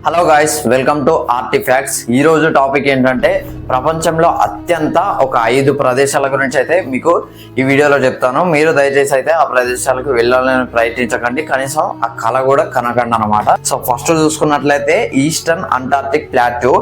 Hello guys, welcome to artefacts. ఈ రోజు topic ఏంటంటే ప్రపంచంలో అత్యంత ఒక 5 ప్రదేశాల గురించి అయితే మీకు ఈ వీడియోలో చెప్తాను. మీరు దయచేసి అయితే ఆ ప్రదేశాలకు వెళ్ళాలని ప్రయత్నించకండి, కనీసం ఆ కళ కూడా కనకండి అనమాట. సో ఫస్ట్ చూసుకున్నట్లయితే ఈస్టర్న్ అంటార్క్టిక్ ప్లాట్యూ.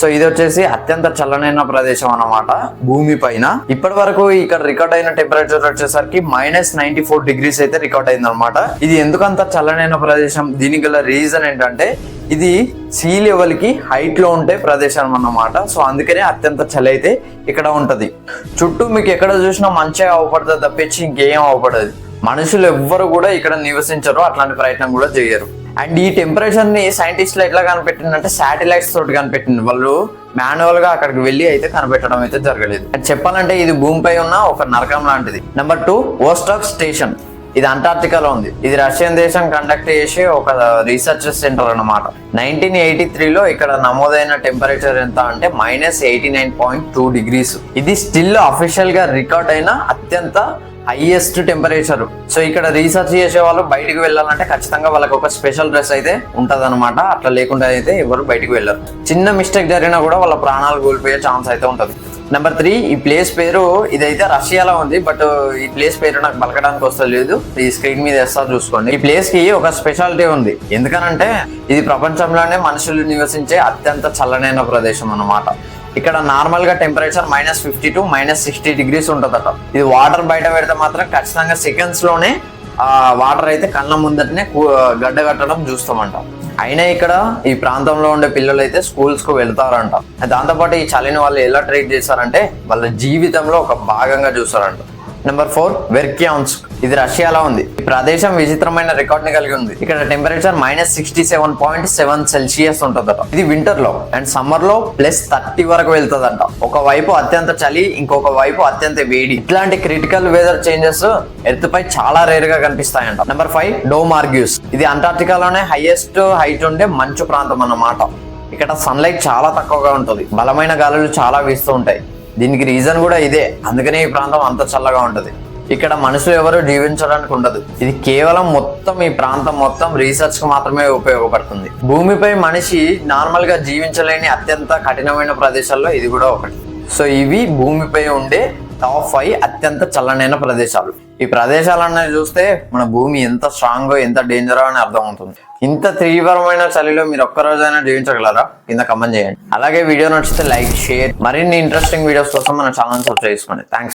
సో ఇది వచ్చేసి అత్యంత చల్లనైన ప్రదేశం అన్నమాట భూమి పైన. ఇప్పటి వరకు ఇక్కడ రికార్డ్ అయిన టెంపరేచర్ వచ్చేసరికి -94 డిగ్రీస్ అయితే రికార్డ్ అయింది అనమాట. ఇది ఎందుకంత చల్లనైన ప్రదేశం, దీనికి గల రీజన్ ఏంటంటే ఇది సీ లెవెల్ కి హైట్ లో ఉండే ప్రదేశం అన్నమాట. సో అందుకనే అత్యంత చలి అయితే ఇక్కడ ఉంటది. చుట్టూ మీకు ఎక్కడ చూసినా మంచిగా అవపడుతుంది తప్పించి ఇంకేం అవపడదు. మనుషులు ఎవ్వరు కూడా ఇక్కడ నివసించరు, అట్లాంటి ప్రయత్నం కూడా చేయరు. అండ్ ఈ టెంపరేచర్ ని సైంటిస్టులు ఎట్లా కనిపెట్టిందంటే శాటిలైట్స్ తోటి కనిపెట్టింది. వాళ్ళు మాన్యువల్ గా అక్కడికి వెళ్ళి అయితే కనిపెట్టడం అయితే జరగలేదు. అండ్ చెప్పాలంటే ఇది భూమిపై ఉన్న ఒక నరకం లాంటిది. Number 2, Vostok station. ఇది అంటార్క్టికాలో ఉంది. ఇది రష్యన్ దేశం కండక్ట్ చేసే ఒక రీసెర్చ్ సెంటర్ అన్నమాట. 1983లో ఇక్కడ నమోదైన టెంపరేచర్ ఎంత అంటే -89.2 డిగ్రీస్. ఇది స్టిల్ అఫీషియల్ గా రికార్డ్ అయిన అత్యంత హైయెస్ట్ టెంపరేచర్. సో ఇక్కడ రీసెర్చ్ చేసే వాళ్ళు బయటికి వెళ్ళాలంటే ఖచ్చితంగా వాళ్ళకి ఒక స్పెషల్ డ్రెస్ అయితే ఉంటది అనమాట. అట్లా లేకుండా అయితే ఎవరు బయటికి వెళ్ళరు. చిన్న మిస్టేక్ జరిగినా కూడా వాళ్ళ ప్రాణాలు కోల్పోయే ఛాన్స్ అయితే ఉంటది. నెంబర్ 3, ఈ ప్లేస్ పేరు ఇదైతే రష్యాలో ఉంది, బట్ ఈ ప్లేస్ పేరు నాకు పలకడానికి వస్తలేదు. ఈ స్క్రీన్ మీద వేస్తా చూసుకోండి. ఈ ప్లేస్ కి ఒక స్పెషాలిటీ ఉంది. ఎందుకనంటే ఇది ప్రపంచంలోనే మనుషులు నివసించే అత్యంత చల్లనైన ప్రదేశం అన్నమాట. ఇక్కడ నార్మల్ గా టెంపరేచర్ -50 to -60 డిగ్రీస్ ఉంటుందట. ఇది వాటర్ బయట పెడితే మాత్రం ఖచ్చితంగా సెకండ్స్ లోనే ఆ వాటర్ అయితే కళ్ళ ముందటనే గడ్డగట్టడం చూస్తామంట. అయినా ఇక్కడ ఈ ప్రాంతంలో ఉండే పిల్లలు అయితే స్కూల్స్ కు వెళ్తారంట. దాంతోపాటు ఈ చలిని వాళ్ళు ఎలా ట్రీట్ చేస్తారంటే వాళ్ళ జీవితంలో ఒక భాగంగా చూస్తారంట. నెంబర్ 4, వెర్క్యాన్స్క్. ఇది రష్యాలో ఉంది. ఈ ప్రదేశం విచిత్రమైన రికార్డ్ ని కలిగి ఉంది. ఇక్కడ టెంపరేచర్ -67.7 సెల్సియస్ ఉంటుందట. ఇది వింటర్ లో. అండ్ సమ్మర్ లో +30 వరకు వెళ్తుందంట. ఒకవైపు అత్యంత చలి, ఇంకొక వైపు అత్యంత వేడి. ఇట్లాంటి క్రిటికల్ వెదర్ చేంజెస్ ఎర్త్ పై చాలా రేర్ గా కనిపిస్తాయంట. నెంబర్ 5, డోమార్గ్యూస్. ఇది అంటార్క్టికాలోనే హైయెస్ట్ హైట్ ఉండే మంచు ప్రాంతం అన్నమాట. ఇక్కడ సన్లైట్ చాలా తక్కువగా ఉంటుంది. బలమైన గాలులు చాలా వీస్తూ ఉంటాయి. దీనికి రీజన్ కూడా ఇదే. అందుకనే ఈ ప్రాంతం అంత చల్లగా ఉంటది. ఇక్కడ మనుషులు ఎవరు జీవించడానికి ఉండదు. ఇది కేవలం ఈ ప్రాంతం మొత్తం రీసెర్చ్ కు మాత్రమే ఉపయోగపడుతుంది. భూమిపై మనిషి నార్మల్ గా జీవించలేని అత్యంత కఠినమైన ప్రదేశాల్లో ఇది కూడా ఒకటి. సో ఇవి భూమిపై ఉండే టాప్ 5 అత్యంత చల్లనైన ప్రదేశాలు. ఈ ప్రదేశాలన్నీ చూస్తే మన భూమి ఎంత స్ట్రాంగ్, ఎంత డేంజర్ అని అర్థం అవుతుంది. ఇంత తీవ్రమైన చలిలో మీరు ఒక్కరోజైనా జీవించగలరా? కింద కమెంట్ చేయండి. అలాగే వీడియో నచ్చితే లైక్, షేర్. మరిన్ని ఇంట్రెస్టింగ్ వీడియోస్ కోసం మన ఛానల్ సబ్స్క్రైబ్ చేసుకోండి. థ్యాంక్స్.